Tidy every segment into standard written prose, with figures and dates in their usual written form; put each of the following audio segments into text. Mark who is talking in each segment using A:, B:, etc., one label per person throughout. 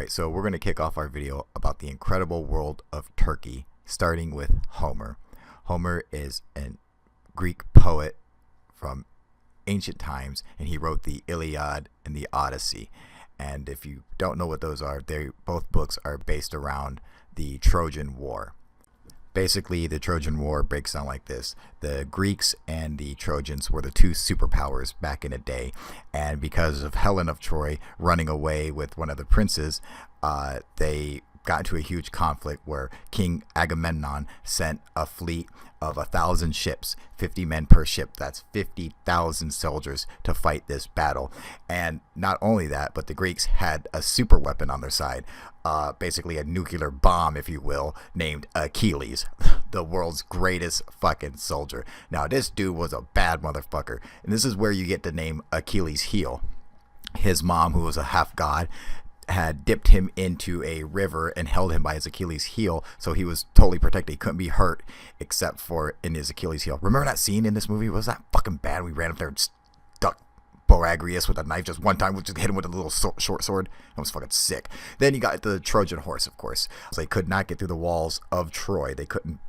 A: Alright, so we're going to kick off our video about the incredible world of Turkey, starting with Homer. Homer is a Greek poet from ancient times, and he wrote the Iliad and the Odyssey. And if you don't know what those are, both books are based around the Trojan War. Basically, the Trojan War breaks down like this. The Greeks and the Trojans were the two superpowers back in the day, and because of Helen of Troy running away with one of the princes, they got into a huge conflict where King Agamemnon sent a fleet of 1,000 ships, 50 men per ship. That's 50,000 soldiers to fight this battle. And not only that, but the Greeks had a super weapon on their side, basically a nuclear bomb, if you will, named Achilles, the world's greatest fucking soldier. Now, this dude was a bad motherfucker, and this is where you get the name Achilles' heel. His mom, who was a half god, had dipped him into a river and held him by his Achilles heel, so he was totally protected. He couldn't be hurt except for in his Achilles heel. Remember that scene in this movie? Was that fucking bad? We ran up there and stuck Boagrius with a knife just one time. We just hit him with a little short sword. That was fucking sick. Then you got the Trojan horse, of course. So they could not get through the walls of Troy. They couldn't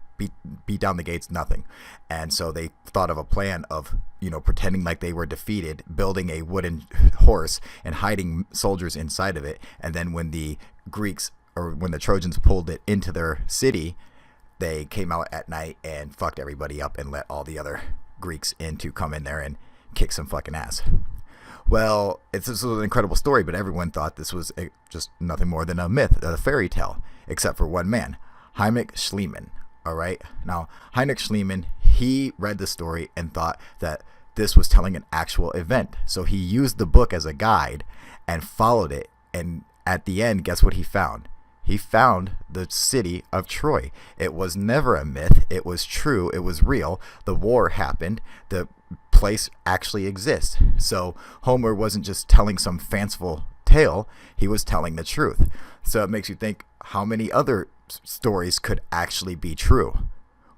A: beat down the gates, nothing. And so they thought of a plan of, pretending like they were defeated, building a wooden horse and hiding soldiers inside of it. And then when the Trojans pulled it into their city, they came out at night and fucked everybody up and let all the other Greeks in to come in there and kick some fucking ass. Well, this was an incredible story, but everyone thought this was just nothing more than a myth, a fairy tale, except for one man, Heinrich Schliemann. All right. Now, Heinrich Schliemann, he read the story and thought that this was telling an actual event. So he used the book as a guide and followed it. And at the end, guess what he found? He found the city of Troy. It was never a myth. It was true. It was real. The war happened. The place actually exists. So Homer wasn't just telling some fanciful tale. He was telling the truth. So it makes you think, how many other stories could actually be true?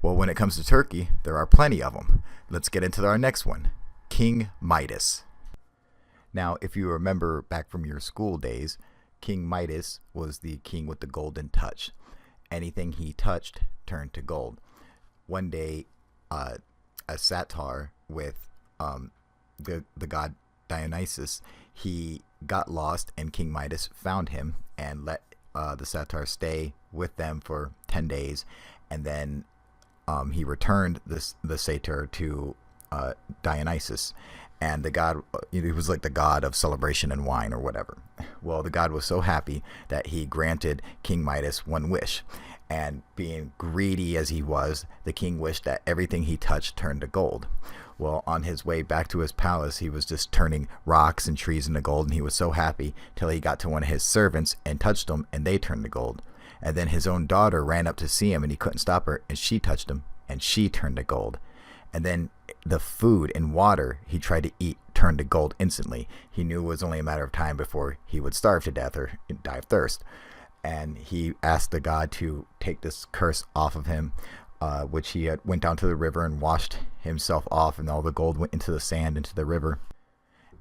A: Well, when it comes to Turkey, there are plenty of them. Let's get into our next one, King Midas. Now, if you remember back from your school days, King Midas was the king with the golden touch. Anything he touched turned to gold. One day, a satyr with the god Dionysus, he got lost, and King Midas found him and let the satyr stay with them for 10 days, and then he returned the satyr to Dionysus, and the god, he was like the god of celebration and wine or whatever. Well, the god was so happy that he granted King Midas one wish, and being greedy as he was, the king wished that everything he touched turned to gold. Well, on his way back to his palace, he was just turning rocks and trees into gold, and he was so happy till he got to one of his servants and touched them, and they turned to gold. And then his own daughter ran up to see him, and he couldn't stop her, and she touched him, and she turned to gold. And then the food and water he tried to eat turned to gold instantly. He knew it was only a matter of time before he would starve to death or die of thirst. And he asked the god to take this curse off of him, which he went down to the river and washed himself off, and all the gold went into the sand, into the river.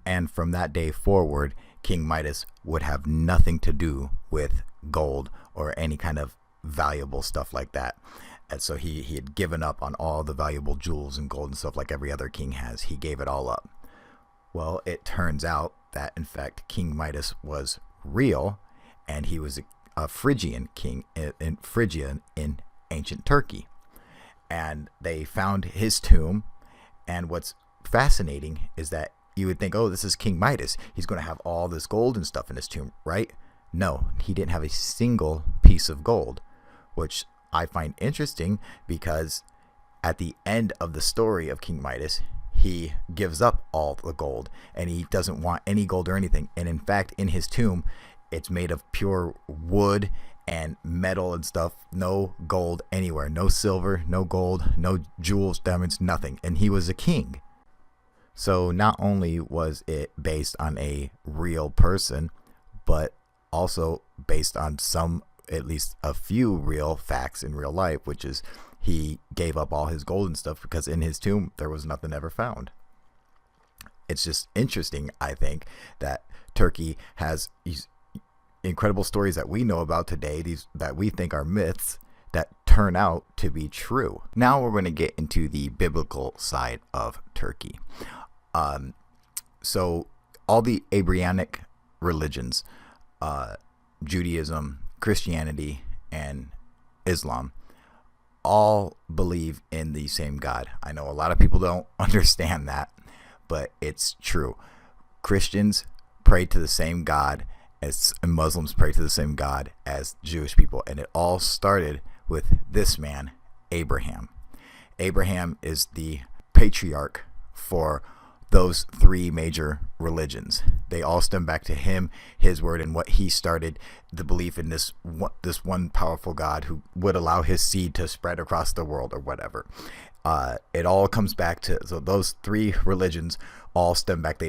A: And from that day forward, King Midas would have nothing to do with gold or any kind of valuable stuff like that. And so he had given up on all the valuable jewels and gold and stuff like every other king has. He gave it all up. Well, it turns out that, in fact, King Midas was real, and he was a Phrygian king in Phrygia in ancient Turkey. And they found his tomb, and what's fascinating is that you would think, oh, this is King Midas. He's going to have all this gold and stuff in his tomb, right? No, he didn't have a single piece of gold, which I find interesting because at the end of the story of King Midas, he gives up all the gold, and he doesn't want any gold or anything. And in fact, in his tomb, it's made of pure wood and metal and stuff. No gold anywhere, no silver, no gold, no jewels, diamonds, nothing. And he was a king. So not only was it based on a real person, but also based on at least a few real facts in real life, which is he gave up all his gold and stuff because in his tomb there was nothing ever found. It's just interesting, I think, that Turkey has incredible stories that we know about today, these that we think are myths, that turn out to be true. Now we're going to get into the biblical side of Turkey. So all the Abrahamic religions, Judaism, Christianity, and Islam, all believe in the same God. I know a lot of people don't understand that, but it's true. Christians pray to the same God as Muslims pray to the same God as Jewish people. And it all started with this man, Abraham. Abraham is the patriarch for those three major religions. They all stem back to him, his word, and what he started the belief in this one powerful God who would allow his seed to spread across the world or whatever. It all comes back to, so those three religions all stem back.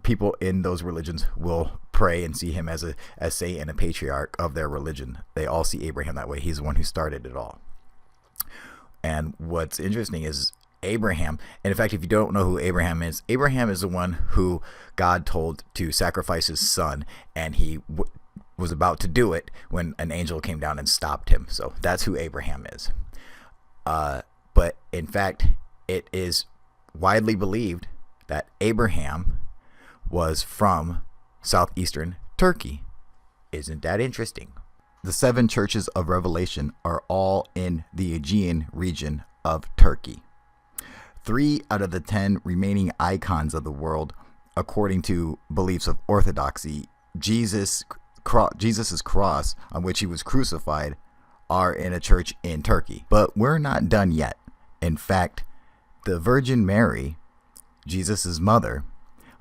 A: People in those religions will pray and see him as a saint and a patriarch of their religion. They all see Abraham that way. He's the one who started it all. And what's interesting is Abraham, and in fact, if you don't know who Abraham is the one who God told to sacrifice his son, and he was about to do it when an angel came down and stopped him. So that's who Abraham is. But in fact, it is widely believed that Abraham was from southeastern Turkey. Isn't that interesting? The 7 churches of Revelation are all in the Aegean region of Turkey. 3 out of the 10 remaining icons of the world, according to beliefs of Orthodoxy, Jesus's cross on which he was crucified, are in a church in Turkey. But we're not done yet. In fact, the Virgin Mary, Jesus' mother,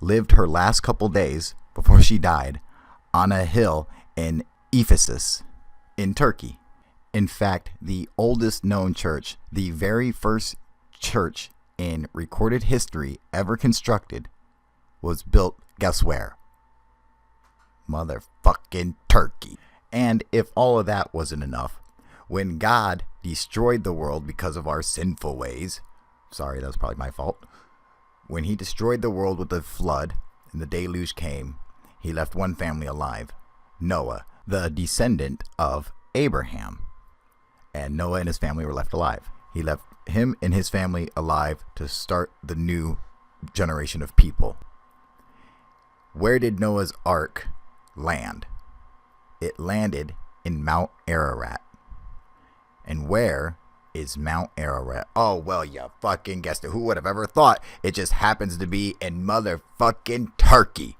A: lived her last couple days before she died on a hill in Ephesus in Turkey. In fact, the oldest known church, the very first church in recorded history ever constructed, was built, guess where? Motherfucking Turkey. And if all of that wasn't enough, when God destroyed the world because of our sinful ways, sorry, that was probably my fault. When he destroyed the world with the flood and the deluge came, he left one family alive, Noah, the descendant of Abraham. And Noah and his family were left alive. He left him and his family alive to start the new generation of people. Where did Noah's Ark land? It landed in Mount Ararat. And where is Mount Ararat? Oh, well, you fucking guessed it. Who would have ever thought? It just happens to be in motherfucking Turkey.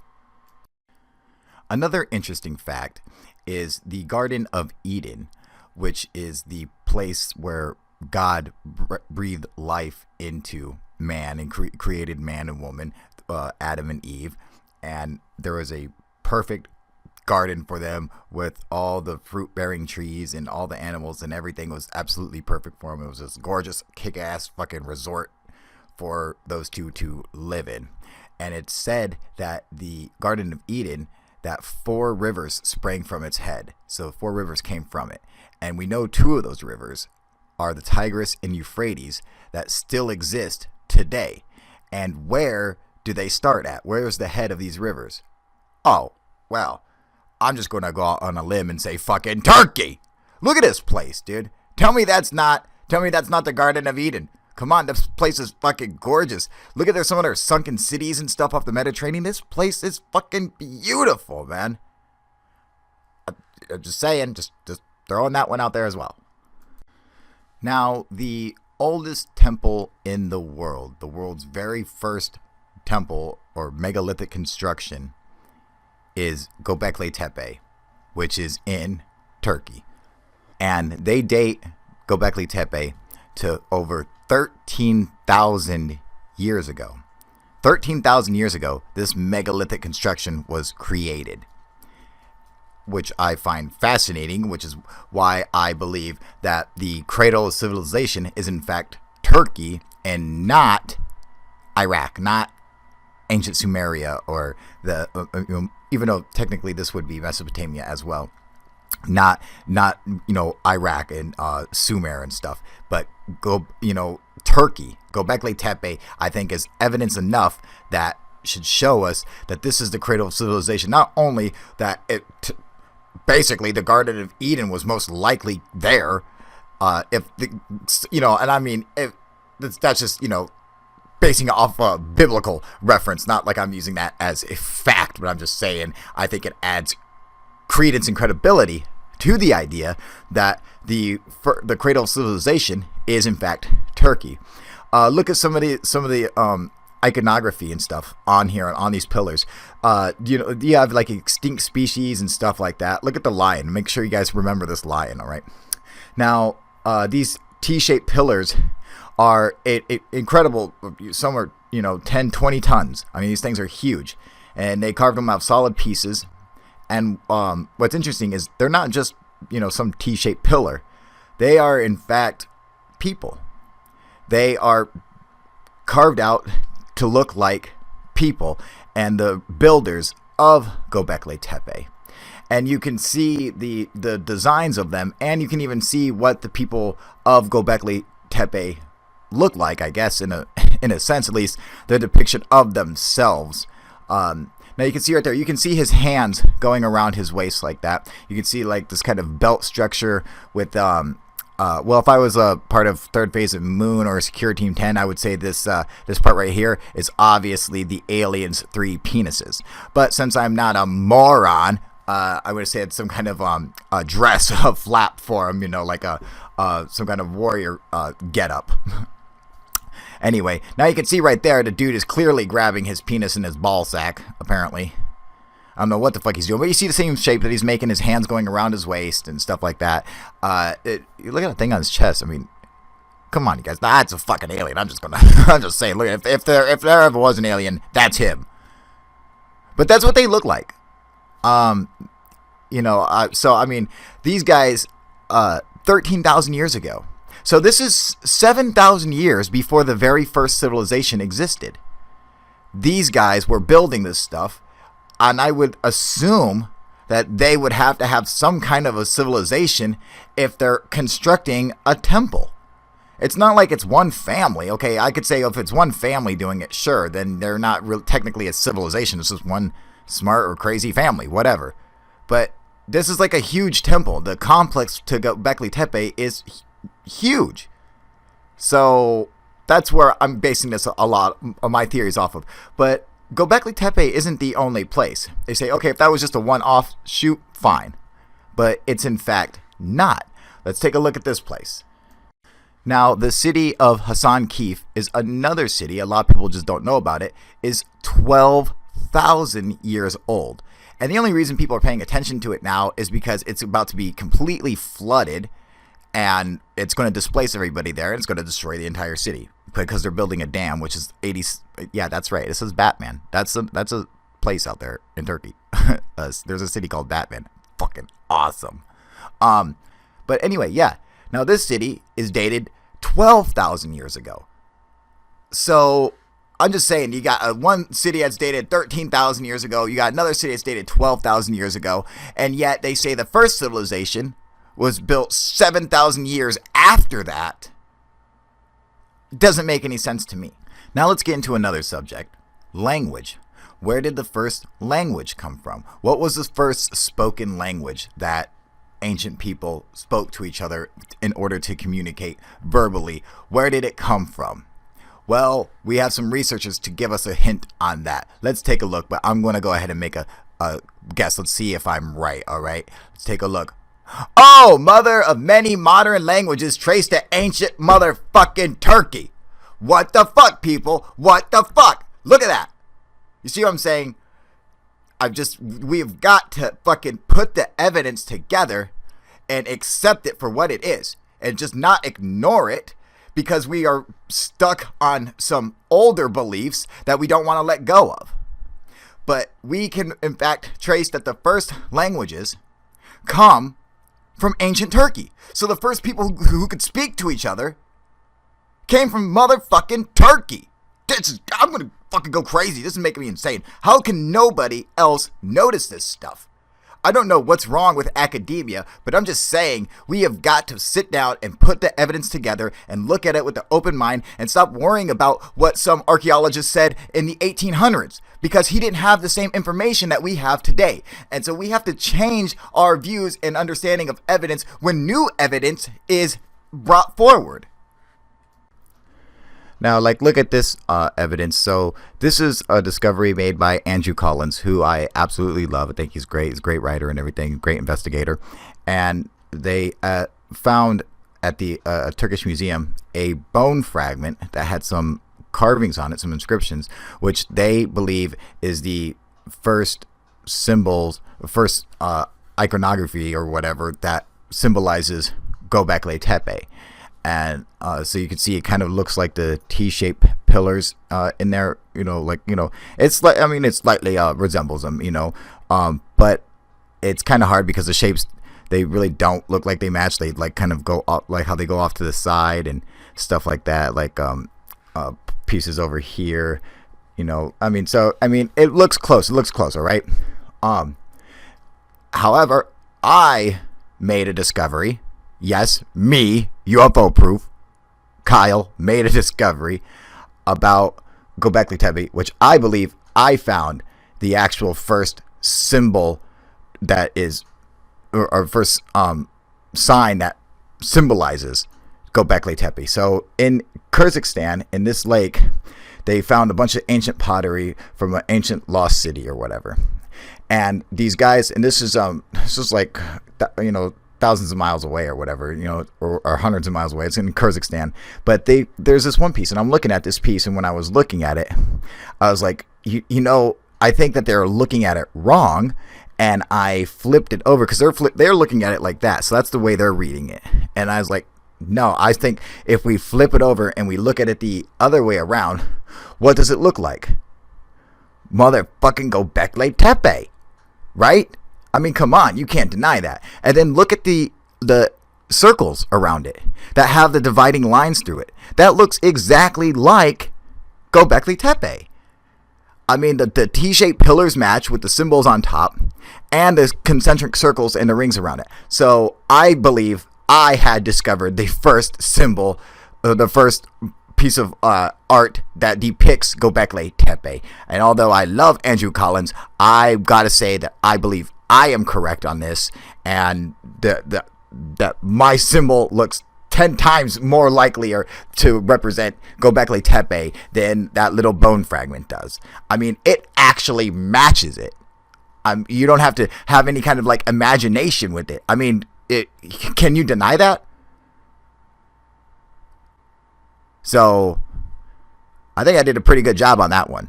A: Another interesting fact is the Garden of Eden, which is the place where God breathed life into man and created man and woman, Adam and Eve. And there was a perfect garden for them with all the fruit-bearing trees and all the animals, and everything was absolutely perfect for them. It was this gorgeous, kick-ass fucking resort for those two to live in. And it's said that the Garden of Eden, that 4 rivers sprang from its head. So 4 rivers came from it. And we know 2 of those rivers are the Tigris and Euphrates that still exist today. And where do they start at? Where's the head of these rivers? Oh, well, I'm just going to go out on a limb and say fucking Turkey. Look at this place, dude. Tell me that's not the Garden of Eden. Come on, this place is fucking gorgeous. Look at there's some of their sunken cities and stuff off the Mediterranean. This place is fucking beautiful, man. I'm just saying, just throwing that one out there as well. Now, the oldest temple in the world's very first temple or megalithic construction, is Göbekli Tepe, which is in Turkey. And they date Göbekli Tepe to over 13,000 years ago. 13,000 years ago, this megalithic construction was created, which I find fascinating, which is why I believe that the cradle of civilization is in fact Turkey and not Iraq, not ancient Sumeria, or the even though technically this would be Mesopotamia as well, not Iraq and Sumer and stuff, but Turkey, Göbekli Tepe, I think is evidence enough that should show us that this is the cradle of civilization. Not only that basically the Garden of Eden was most likely there, if that's just, basing it off a biblical reference. Not like I'm using that as a fact, but I'm just saying I think it adds credence and credibility to the idea that the cradle of civilization is in fact Turkey. Look at some of the iconography and stuff on here on these pillars. You have like extinct species and stuff like that. Look at the lion. Make sure you guys remember this lion. All right. Now these T-shaped pillars are incredible. Some are 10, 20 tons. I mean, these things are huge, and they carved them out of solid pieces. And what's interesting is they're not just some T-shaped pillar. They are in fact people. They are carved out to look like people and the builders of Göbekli Tepe. And you can see the designs of them, and you can even see what the people of Göbekli Tepe look like, I guess, in a sense at least, the depiction of themselves. Now you can see right there, you can see his hands going around his waist like that. You can see like this kind of belt structure with, if I was a part of third phase of Moon or Secure Team 10, I would say this part right here is obviously the aliens' 3 penises. But since I'm not a moron, I would say it's some kind of a dress, a flap for him, like some kind of warrior getup. Anyway, now you can see right there the dude is clearly grabbing his penis in his ball sack, apparently. I don't know what the fuck he's doing, but you see the same shape that he's making, his hands going around his waist and stuff like that. You look at the thing on his chest. I mean, come on, you guys. That's a fucking alien. I'm just saying. Look, if there ever was an alien, that's him. But that's what they look like. So I mean, these guys, 13,000 years ago. So this is 7,000 years before the very first civilization existed. These guys were building this stuff, and I would assume that they would have to have some kind of a civilization if they're constructing a temple. It's not like it's one family. Okay, I could say if it's one family doing it, sure, then they're not technically a civilization. It's just one smart or crazy family, whatever. But this is like a huge temple. The complex to Göbekli Tepe is huge. So that's where I'm basing this a lot of my theories off of. But Göbekli Tepe isn't the only place. They say, okay, if that was just a one-off shoot, fine. But it's in fact not. Let's take a look at this place. Now, the city of Hasankeyf is another city, a lot of people just don't know about it, is 12,000 years old. And the only reason people are paying attention to it now is because it's about to be completely flooded, and it's going to displace everybody there, and it's going to destroy the entire city because they're building a dam, which is 80. Yeah, that's right. This is Batman. That's a place out there in Turkey. There's a city called Batman. Fucking awesome. But anyway, yeah. Now this city is dated 12,000 years ago. So I'm just saying, you got one city that's dated 13,000 years ago. You got another city that's dated 12,000 years ago, and yet they say the first civilization was built 7,000 years after that. Doesn't make any sense to me. Now let's get into another subject. Language. Where did the first language come from? What was the first spoken language that ancient people spoke to each other in order to communicate verbally? Where did it come from? Well, we have some researchers to give us a hint on that. Let's take a look, but I'm going to go ahead and make a guess. Let's see if I'm right, all right? Let's take a look. Oh, mother of many modern languages traced to ancient motherfucking Turkey. What the fuck, people? What the fuck? Look at that. You see what I'm saying? We've got to fucking put the evidence together and accept it for what it is and just not ignore it because we are stuck on some older beliefs that we don't want to let go of. But we can, in fact, trace that the first languages come from ancient Turkey. So the first people who could speak to each other came from motherfucking Turkey. I'm going to fucking go crazy. This is making me insane. How can nobody else notice this stuff? I don't know what's wrong with academia, but I'm just saying we have got to sit down and put the evidence together and look at it with an open mind and stop worrying about what some archaeologist said in the 1800s, because he didn't have the same information that we have today. And so we have to change our views and understanding of evidence when new evidence is brought forward. Now, like, look at this evidence. So this is a discovery made by Andrew Collins, who I absolutely love. I think he's great. He's a great writer and everything, great investigator. And they found at the Turkish museum a bone fragment that had some carvings on it, some inscriptions, which they believe is the first symbols, first iconography or whatever that symbolizes Göbekli Tepe. And so you can see it kind of looks like the T-shaped pillars in there, it's like, I mean, it slightly resembles them, but it's kind of hard because the shapes, they really don't look like they match. They like kind of go up, like how they go off to the side and stuff like that, like pieces over here, it looks close. It looks close, all right? However, I made a discovery. Yes, me, UFO Proof, Kyle, made a discovery about Göbekli Tepe, which I believe I found the actual first symbol that is, or first sign that symbolizes Göbekli Tepe. So in Kyrgyzstan, in this lake, they found a bunch of ancient pottery from an ancient lost city or whatever. And these guys, and this is like, thousands of miles away or whatever, or hundreds of miles away. It's in Kyrgyzstan. But there's this one piece, and I'm looking at this piece, and when I was looking at it, I was like, I think that they're looking at it wrong, and I flipped it over because they're looking at it like that. So that's the way they're reading it. And I was like, no, I think if we flip it over and we look at it the other way around, what does it look like? Motherfucking Göbekli Tepe, right? I mean, come on, you can't deny that. And then look at the circles around it that have the dividing lines through it. That looks exactly like Göbekli Tepe. I mean, the T-shaped pillars match with the symbols on top and the concentric circles and the rings around it. So I believe I had discovered the first symbol, the first piece of art that depicts Göbekli Tepe. And although I love Andrew Collins, I gotta say that I believe I am correct on this, and that my symbol looks 10 times more likelier to represent Göbekli Tepe than that little bone fragment does. I mean, it actually matches it. You don't have to have any kind of like imagination with it. I mean, can you deny that? So I think I did a pretty good job on that one.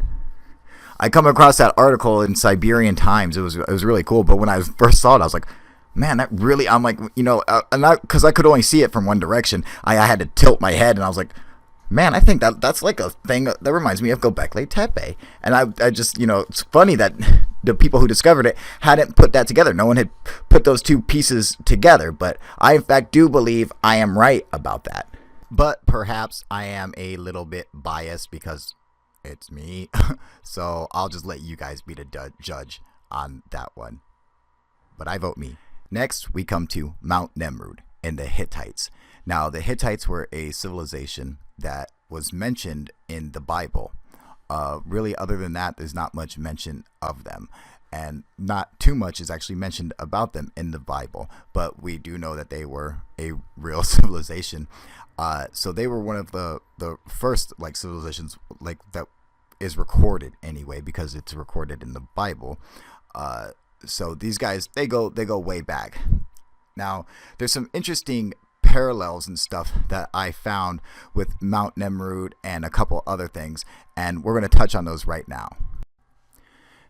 A: I come across that article in Siberian Times. It was really cool. But when I first saw it, I was like, man, that really, I'm like, and because I could only see it from one direction, I had to tilt my head, and I was like, man, I think that's like a thing that reminds me of Göbekli Tepe. And I just, it's funny that the people who discovered it hadn't put that together. No one had put those two pieces together. But I, in fact, do believe I am right about that. But perhaps I am a little bit biased because it's me. So I'll just let you guys be the judge on that one. But I vote me. Next, we come to Mount Nemrut and the Hittites. Now, the Hittites were a civilization that was mentioned in the Bible. Really, other than that, there's not much mention of them. And not too much is actually mentioned about them in the Bible. But we do know that they were a real civilization. So they were one of the first like civilizations like that is recorded anyway, because it's recorded in the Bible. So these guys, they go way back. Now, there's some interesting parallels and stuff that I found with Mount Nemrut and a couple other things, and we're going to touch on those right now.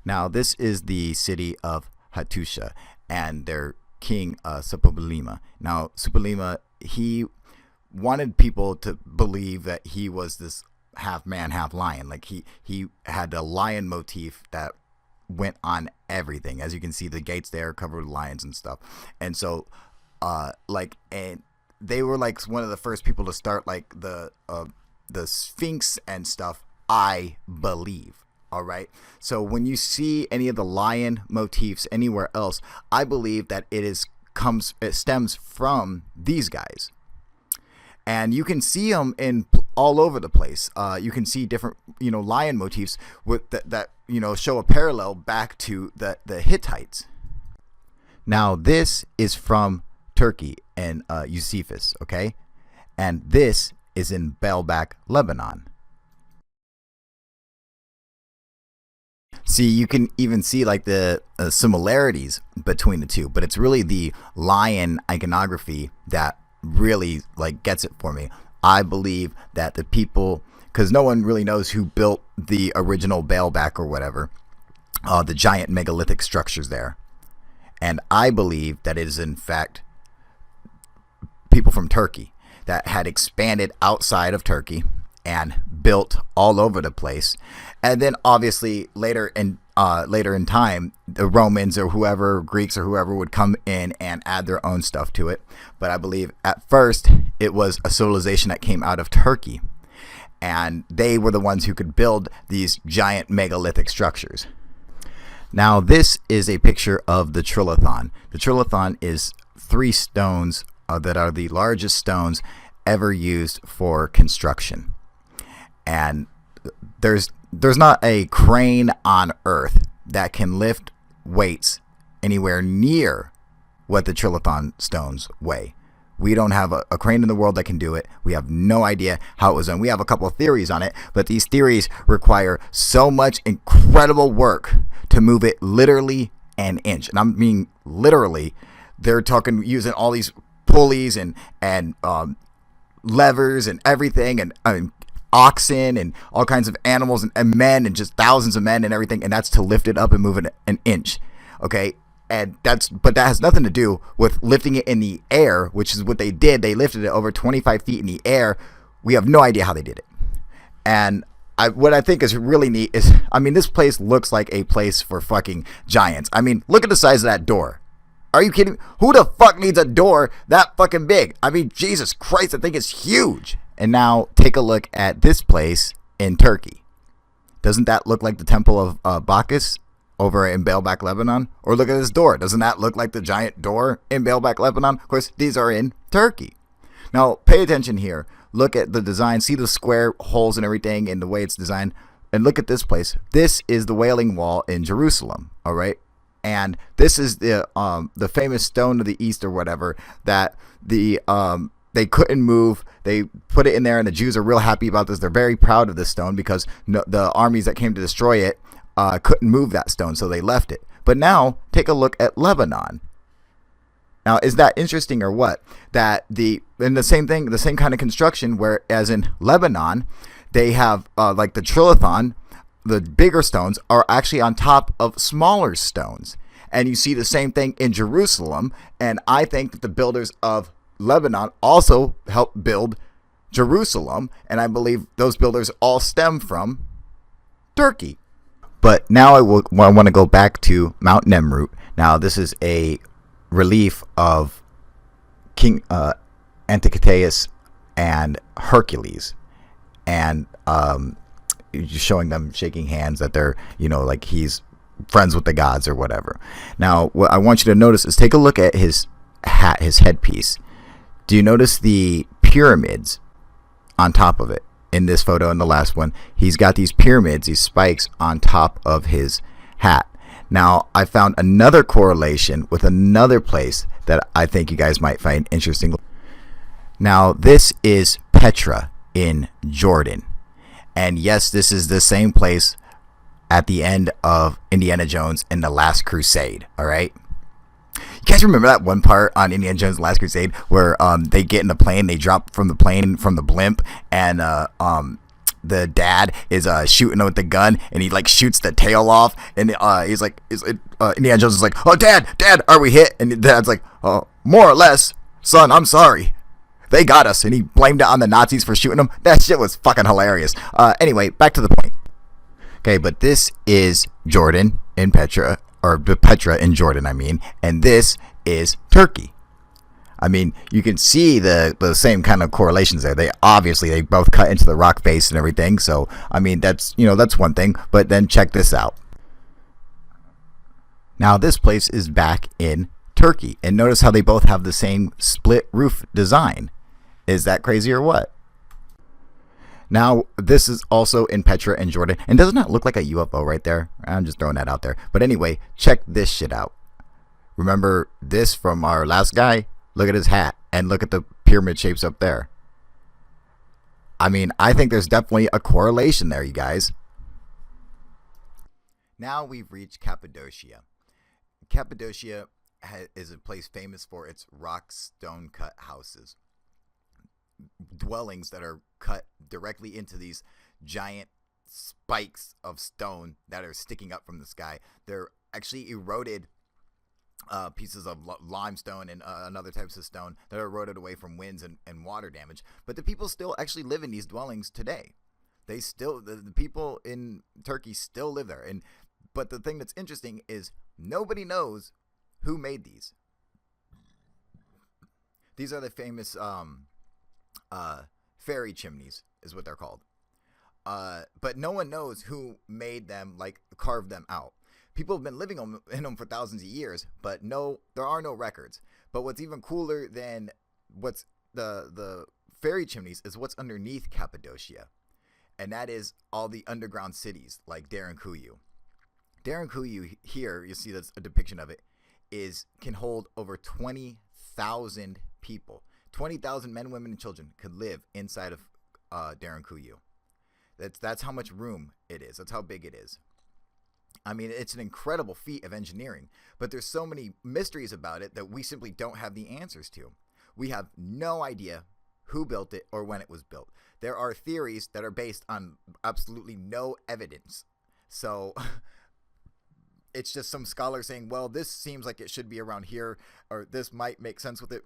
A: Now, this is the city of Hattusha and their king Suppiluliuma. Now, Suppiluliuma, he wanted people to believe that he was this half man, half lion. Like he had a lion motif that went on everything. As you can see, the gates there covered with lions and stuff. And so and they were like one of the first people to start like the Sphinx and stuff, I believe. All right. So when you see any of the lion motifs anywhere else, I believe that it stems from these guys. And you can see them in all over the place. You can see different, lion motifs with that show a parallel back to the Hittites. Now this is from Turkey and Eusephus, okay, and this is in Baalbek, Lebanon. See, you can even see like the similarities between the two, but it's really the lion iconography that really like gets it for me. I believe that the people, because no one really knows who built the original Baalbek or whatever, the giant megalithic structures there, and I believe that it is in fact people from Turkey that had expanded outside of Turkey and built all over the place. And then obviously later in time, the Romans or whoever, Greeks or whoever, would come in and add their own stuff to it. But I believe at first it was a civilization that came out of Turkey, and they were the ones who could build these giant megalithic structures. Now this is a picture of the trilithon. The trilithon is 3 stones that are the largest stones ever used for construction. And there's not a crane on earth that can lift weights anywhere near what the trilithon stones weigh. We don't have a crane in the world that can do it. We have no idea how it was done. We have a couple of theories on it, but these theories require so much incredible work to move it literally an inch. And I mean literally. They're talking using all these pulleys and levers and everything, and oxen and all kinds of animals and men and just thousands of men and everything, and that's to lift it up and move it an inch. Okay, but that has nothing to do with lifting it in the air, which is what they did. They lifted it over 25 feet in the air. We have no idea how they did it. And what I think is really neat is, I mean, this place looks like a place for fucking giants. I mean, look at the size of that door. Are you kidding? Who the fuck needs a door that fucking big? I mean, Jesus Christ, that thing is huge. And now take a look at this place in Turkey. Doesn't that look like the temple of Bacchus over in Baalbek, Lebanon? Or look at this door. Doesn't that look like the giant door in Baalbek, Lebanon? Of course, these are in Turkey. Now, pay attention here. Look at the design. See the square holes and everything and the way it's designed. And look at this place. This is the Wailing Wall in Jerusalem, all right? And this is the famous stone of the east or whatever that they couldn't move. They put it in there, and the Jews are real happy about this. They're very proud of this stone because the armies that came to destroy it couldn't move that stone, so they left it. But now take a look at Lebanon. Now, is that interesting or what? That the same thing, the same kind of construction, whereas in Lebanon, they have like the trilithon. The bigger stones are actually on top of smaller stones. And you see the same thing in Jerusalem. And I think that the builders of Lebanon also helped build Jerusalem. And I believe those builders all stem from Turkey. But now I want to go back to Mount Nemrut. Now this is a relief of King Antikythus and Hercules. And just showing them shaking hands, that they're, like he's friends with the gods or whatever. Now, what I want you to notice is take a look at his hat, his headpiece. Do you notice the pyramids on top of it? In this photo and the last one, he's got these pyramids, these spikes on top of his hat. Now, I found another correlation with another place that I think you guys might find interesting. Now, this is Petra in Jordan. And yes, this is the same place at the end of Indiana Jones and the Last Crusade. All right. You guys remember that one part on Indiana Jones and the Last Crusade where they get in the plane, they drop from the plane, from the blimp, and the dad is shooting with the gun, and he like shoots the tail off, and Indiana Jones is like, "Oh, Dad, are we hit?" And the dad's like, "Oh, more or less, son. I'm sorry. They got us," and he blamed it on the Nazis for shooting them. That shit was fucking hilarious. Anyway, back to the point. Okay, but this is Jordan in Petra, or Petra in Jordan, I mean, and this is Turkey. I mean, you can see the same kind of correlations there. They both cut into the rock face and everything. So, I mean, that's one thing. But then check this out. Now, this place is back in Turkey. And notice how they both have the same split roof design. Is that crazy or what? Now, this is also in Petra and Jordan. And doesn't that look like a UFO right there? I'm just throwing that out there. But anyway, check this shit out. Remember this from our last guy? Look at his hat. And look at the pyramid shapes up there. I mean, I think there's definitely a correlation there, you guys. Now we've reached Cappadocia. Cappadocia is a place famous for its rock stone cut houses. Dwellings that are cut directly into these giant spikes of stone that are sticking up from the sky. They're actually eroded pieces of limestone and other types of stone that are eroded away from winds and water damage. But the people still actually live in these dwellings today. The people in Turkey still live there. But the thing that's interesting is nobody knows who made these. These are the famous fairy chimneys is what they're called. But no one knows who made them, like carved them out. People have been living in them for thousands of years, but there are no records. But what's even cooler than what's the fairy chimneys is what's underneath Cappadocia. And that is all the underground cities like Derinkuyu. Derinkuyu here, you see that's a depiction of it, can hold over 20,000 people. 20,000 men, women, and children could live inside of Derinkuyu. That's how much room it is. That's how big it is. I mean, it's an incredible feat of engineering, but there's so many mysteries about it that we simply don't have the answers to. We have no idea who built it or when it was built. There are theories that are based on absolutely no evidence. So it's just some scholar saying, well, this seems like it should be around here, or this might make sense with it.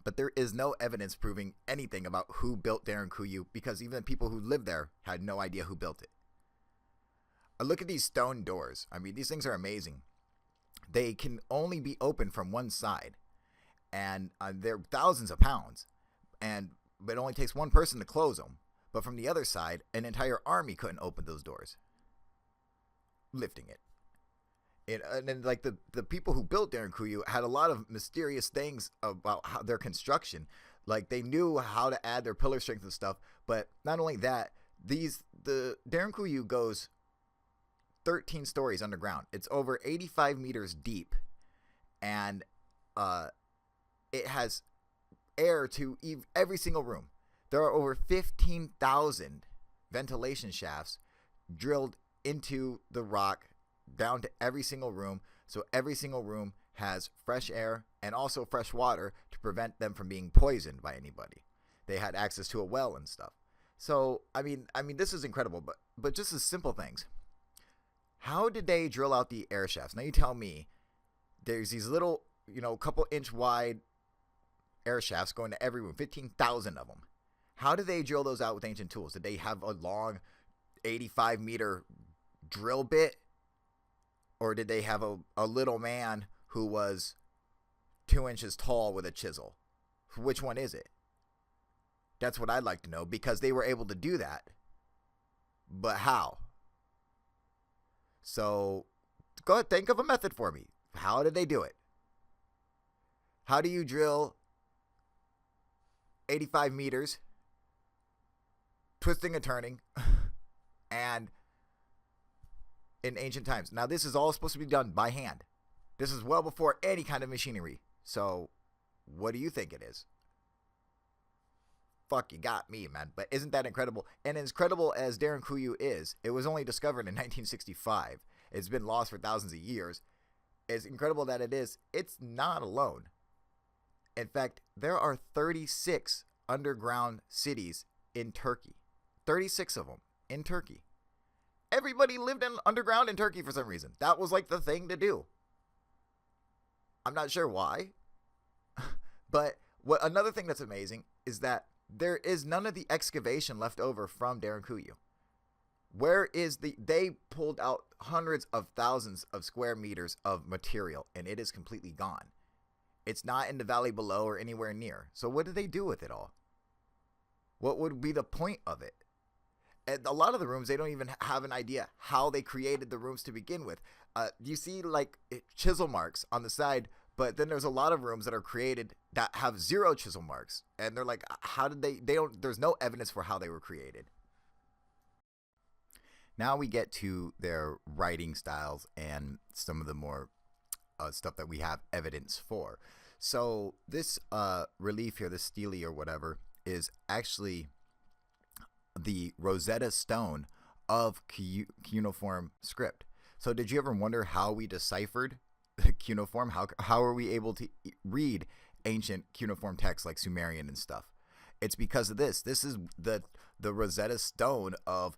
A: But there is no evidence proving anything about who built Derinkuyu, because even the people who lived there had no idea who built it. Look at these stone doors. I mean, these things are amazing. They can only be opened from one side, and they're thousands of pounds, but it only takes one person to close them. But from the other side, an entire army couldn't open those doors, lifting it. And then, like, the people who built Derinkuyu had a lot of mysterious things about their construction. Like, they knew how to add their pillar strength and stuff. But not only that, the Derinkuyu goes 13 stories underground. It's over 85 meters deep, and it has air to every single room. There are over 15,000 ventilation shafts drilled into the rock down to every single room, so every single room has fresh air and also fresh water to prevent them from being poisoned by anybody. They had access to a well and stuff. So I mean this is incredible, but just as simple things. How did they drill out the air shafts? Now you tell me. There's these little, couple inch wide air shafts going to every room, 15,000 of them. How did they drill those out with ancient tools? Did they have a long 85-meter drill bit? Or did they have a little man who was 2 inches tall with a chisel? Which one is it? That's what I'd like to know, because they were able to do that. But how? So go ahead, think of a method for me. How did they do it? How do you drill 85 meters, twisting and turning, and in ancient times? Now, this is all supposed to be done by hand. This is well before any kind of machinery. So what do you think it is? Fuck, you got me, man. But isn't that incredible? And as incredible as Derinkuyu is, it was only discovered in 1965. It's been lost for thousands of years. As incredible that it is, it's not alone. In fact, there are 36 underground cities in Turkey. 36 of them in Turkey. Everybody lived underground in Turkey for some reason. That was like the thing to do. I'm not sure why. But another thing that's amazing is that there is none of the excavation left over from Derinkuyu. They pulled out hundreds of thousands of square meters of material, and it is completely gone. It's not in the valley below or anywhere near. So what did they do with it all? What would be the point of it? And a lot of the rooms, they don't even have an idea how they created the rooms to begin with. You see like chisel marks on the side, but then there's a lot of rooms that are created that have 0 chisel marks. And they're like, how did they don't, there's no evidence for how they were created. Now we get to their writing styles and some of the more stuff that we have evidence for. So this relief here, the stele or whatever, is actually the Rosetta Stone of cuneiform script. So did you ever wonder how we deciphered cuneiform? How are we able to read ancient cuneiform texts like Sumerian and stuff? It's because of this. This is the Rosetta Stone of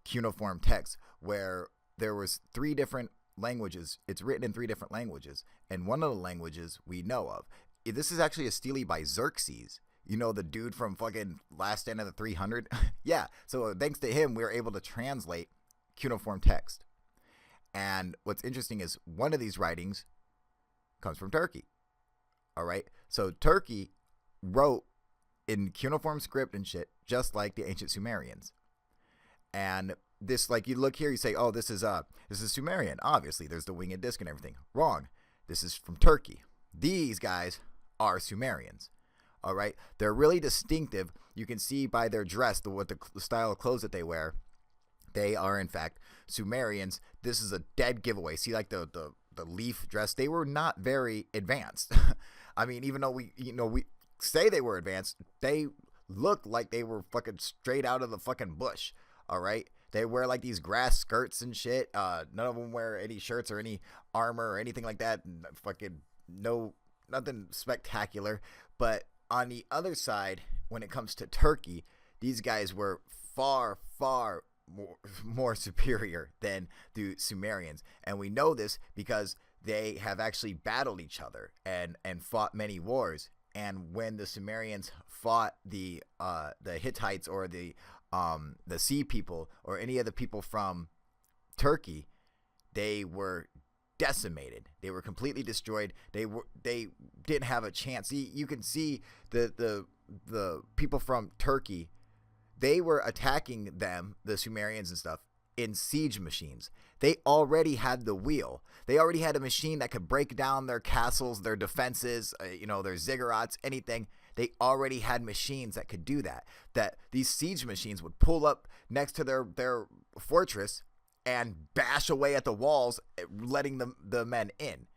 A: cuneiform text, where there was 3 different languages. It's written in 3 different languages, and one of the languages we know of. This is actually a stele by Xerxes. You know, the dude from fucking Last Stand of the 300? Yeah, so thanks to him, we were able to translate cuneiform text. And what's interesting is one of these writings comes from Turkey. All right, so Turkey wrote in cuneiform script and shit, just like the ancient Sumerians. And this, like, you look here, you say, oh, this is Sumerian. Obviously, there's the winged disc and everything. Wrong. This is from Turkey. These guys are Sumerians. All right, they're really distinctive. You can see by their dress, the style of clothes that they wear. They are in fact Sumerians. This is a dead giveaway. See, like the leaf dress, they were not very advanced. I mean, even though we say they were advanced, they look like they were fucking straight out of the fucking bush. All right, they wear like these grass skirts and shit. None of them wear any shirts or any armor or anything like that. Fucking nothing spectacular. But on the other side, when it comes to Turkey, these guys were far more superior than the Sumerians. And we know this because they have actually battled each other and fought many wars. And when the Sumerians fought the Hittites or the Sea people or any of the people from Turkey, they were decimated. They were completely destroyed. They didn't have a chance. You can see the people from Turkey. They were attacking them, the Sumerians and stuff, in siege machines. They already had the wheel. They already had a machine that could break down their castles, their defenses, their ziggurats, anything. They already had machines that could do that. That these siege machines would pull up next to their fortress and bash away at the walls, letting the men in.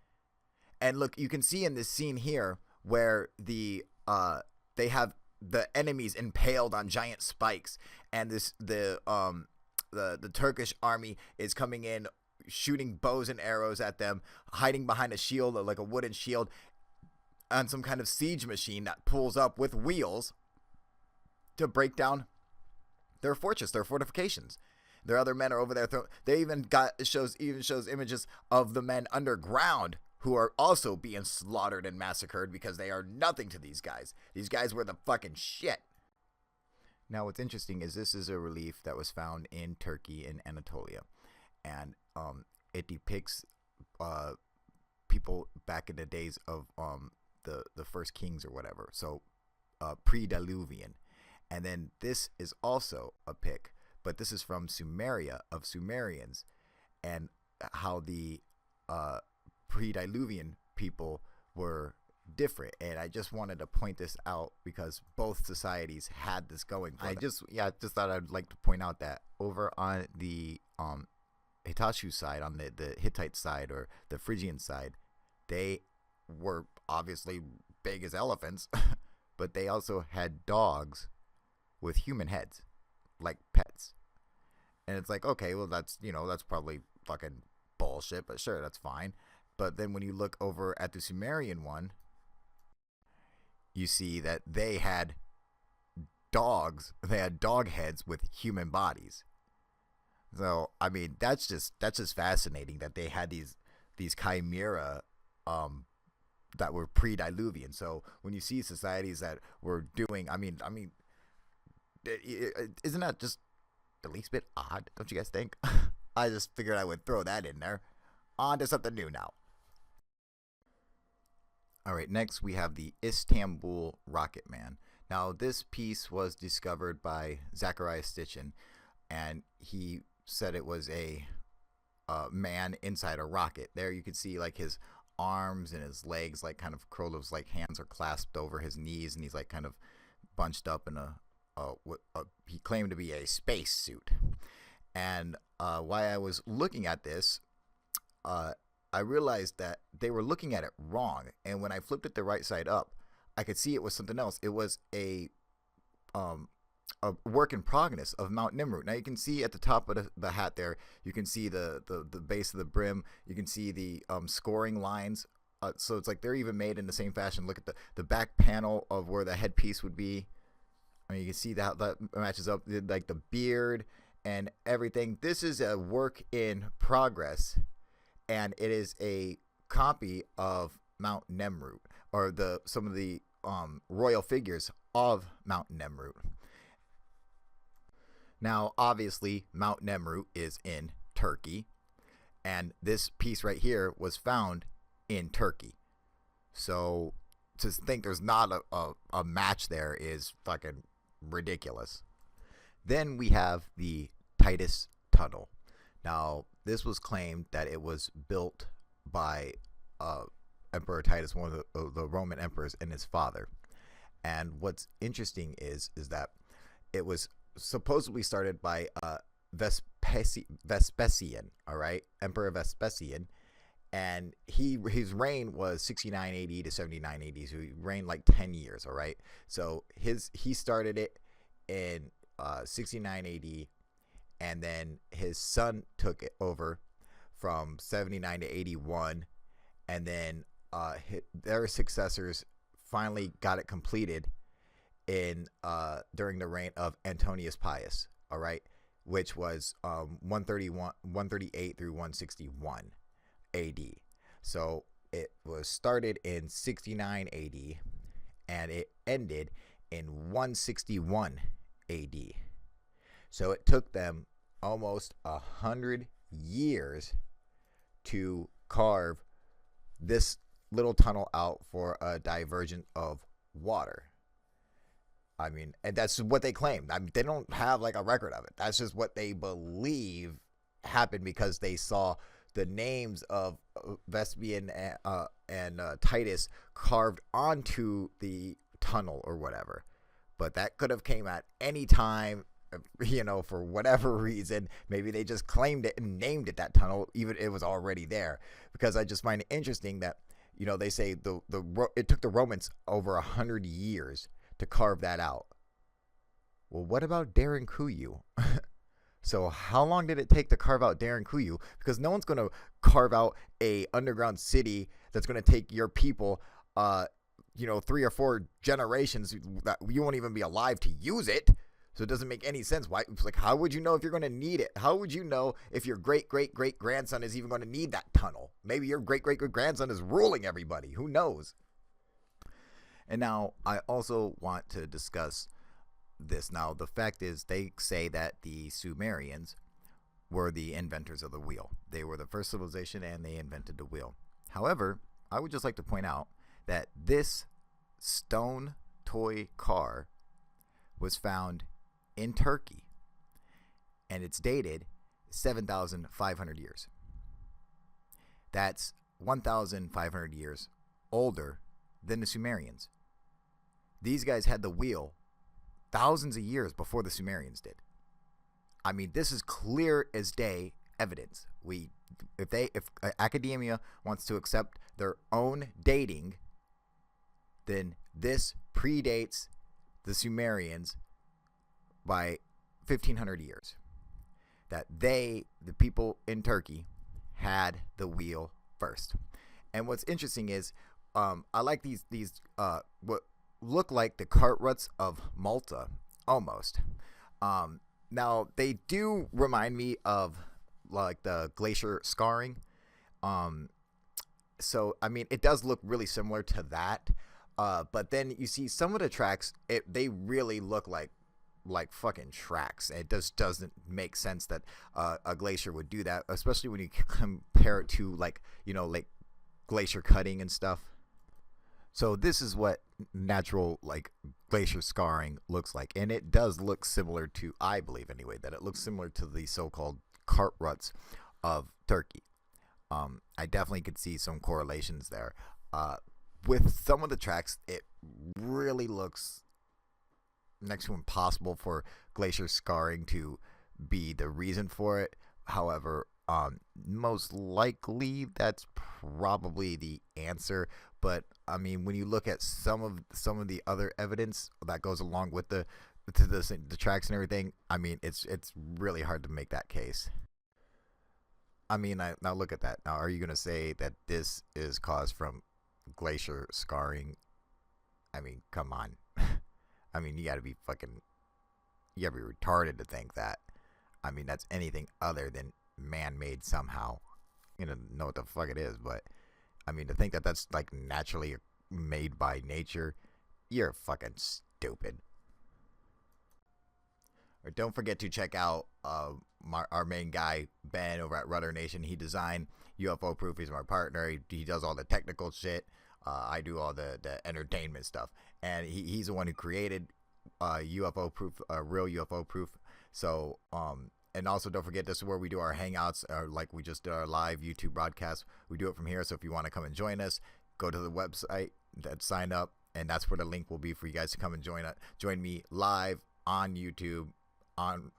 A: And look, you can see in this scene here where they have the enemies impaled on giant spikes, and the Turkish army is coming in, shooting bows and arrows at them, hiding behind a shield, like a wooden shield, on some kind of siege machine that pulls up with wheels to break down their fortress, their fortifications. Their other men are over there. They even shows images of the men underground who are also being slaughtered and massacred because they are nothing to these guys. These guys were the fucking shit. Now, what's interesting is this is a relief that was found in Turkey, in Anatolia, and it depicts people back in the days of the first kings or whatever, so pre-Diluvian. And then this is also a pic, but this is from Sumeria, of Sumerians, and how the pre-Diluvian people were different. And I just wanted to point this out because both societies had this going for them. I just thought I'd like to point out that over on the Hitashu side, on the Hittite side or the Phrygian side, they were obviously big as elephants, but they also had dogs with human heads, like pets. And it's like, okay, well, that's probably fucking bullshit, but sure, that's fine. But then when you look over at the Sumerian one, you see that they had dogs. They had dog heads with human bodies. So I mean, that's just fascinating that they had these chimera that were pre-Diluvian. So when you see societies that were doing, I mean, isn't that just the least bit odd? Don't you guys think? I just figured I would throw that in there. On to something new now. All right, next we have the Istanbul Rocket Man. Now, this piece was discovered by Zachariah Stitchin, and he said it was a man inside a rocket. There you can see like his arms and his legs like kind of curled. His like hands are clasped over his knees, and he's like kind of bunched up in what he claimed to be a space suit. And while I was looking at this, I realized that they were looking at it wrong. And when I flipped it the right side up, I could see it was something else. It was a work in progress of Mount Nimrut. Now you can see at the top of the hat there, you can see the base of the brim. You can see the scoring lines. So it's like they're even made in the same fashion. Look at the back panel of where the headpiece would be. I mean, you can see that matches up, like the beard and everything. This is a work in progress, and it is a copy of Mount Nemrut, or some of the royal figures of Mount Nemrut. Now, obviously, Mount Nemrut is in Turkey, and this piece right here was found in Turkey. So to think there's not a match there is fucking ridiculous. Then we have the Tightest Tunnel. Now, this was claimed that it was built by Emperor Titus, one of the Roman emperors, and his father. And what's interesting is that it was supposedly started by Vespasian, all right, Emperor Vespasian, and his reign was 69 AD to 79 AD, so he reigned like 10 years, all right. So he started it in 69 AD, and then his son took it over from 79 to 81, and then their successors finally got it completed in during the reign of Antonius Pius, all right, which was 138 through 161 AD. So it was started in 69 AD, and it ended in 161 AD. So it took them almost 100 years to carve this little tunnel out for a diversion of water. I mean, and that's what they claim. I mean, they don't have like a record of it. That's just what they believe happened, because they saw the names of Vespasian and Titus carved onto the tunnel or whatever. But that could have came at any time, you know, for whatever reason. Maybe they just claimed it and named it that tunnel, even it was already there. Because I just find it interesting that, you know, they say it took the Romans over 100 years to carve that out. Well, what about Derinkuyu? So how long did it take to carve out Derinkuyu? Because no one's going to carve out a underground city that's going to take your people, 3 or 4 generations that you won't even be alive to use it. So it doesn't make any sense. Why? It's like, how would you know if you're going to need it? How would you know if your great-great-great-grandson is even going to need that tunnel? Maybe your great-great-great-grandson is ruling everybody. Who knows? And now I also want to discuss this. Now, the fact is, they say that the Sumerians were the inventors of the wheel. They were the first civilization, and they invented the wheel. However, I would just like to point out that this stone toy car was found in Turkey, and it's dated 7,500 years. That's 1,500 years older than the Sumerians. These guys had the wheel thousands of years before the Sumerians did. I mean, this is clear as day evidence. If academia wants to accept their own dating, then this predates the Sumerians by 1,500 years. That the people in Turkey, had the wheel first. And what's interesting is, I like these what look like the cart ruts of Malta, almost. Now, they do remind me of like the glacier scarring. So, I mean, it does look really similar to that. But then you see some of the tracks, they really look like fucking tracks. It just doesn't make sense that a glacier would do that, especially when you compare it to like glacier cutting and stuff. So this is what natural like glacier scarring looks like, and it does look similar to, I believe anyway, that it looks similar to the so-called cart ruts of Turkey. I definitely could see some correlations there. With some of the tracks, it really looks next to impossible for glacier scarring to be the reason for it. However, most likely that's probably the answer. But I mean, when you look at some of the other evidence that goes along with the tracks and everything, I mean, it's really hard to make that case. I mean, now look at that. Now, are you gonna say that this is caused from glacier scarring? I mean, come on. I mean, you gotta be retarded to think that. I mean, that's anything other than man-made somehow. You know what the fuck it is, but I mean, to think that that's like naturally made by nature, you're fucking stupid. Or don't forget to check out our main guy, Ben, over at Rudder Nation. He designed UFO Proof. He's my partner. He does all the technical shit. I do all the entertainment stuff. And he's the one who created UFO Proof, real UFO Proof. So, and also don't forget, this is where we do our hangouts, like we just did our live YouTube broadcast. We do it from here. So if you want to come and join us, go to the website, sign up, and that's where the link will be for you guys to come and join me live on YouTube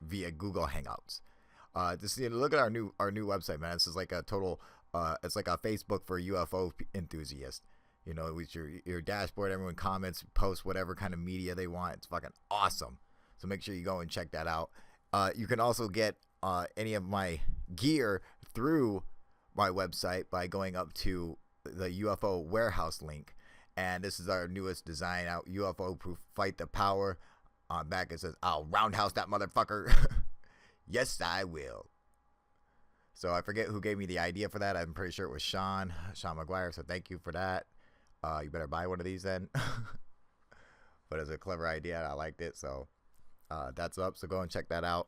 A: via Google Hangouts. Look at our new website, man. This is like a total. It's like a Facebook for UFO enthusiasts. You know, with your dashboard, everyone comments, posts whatever kind of media they want. It's fucking awesome. So make sure you go and check that out. You can also get any of my gear through my website by going up to the UFO warehouse link. And this is our newest design out, UFO Proof, Fight the Power. On back it says, I'll roundhouse that motherfucker. Yes, I will. So I forget who gave me the idea for that. I'm pretty sure it was Sean McGuire. So thank you for that. You better buy one of these then. But it's a clever idea. I liked it. So that's up. So go and check that out.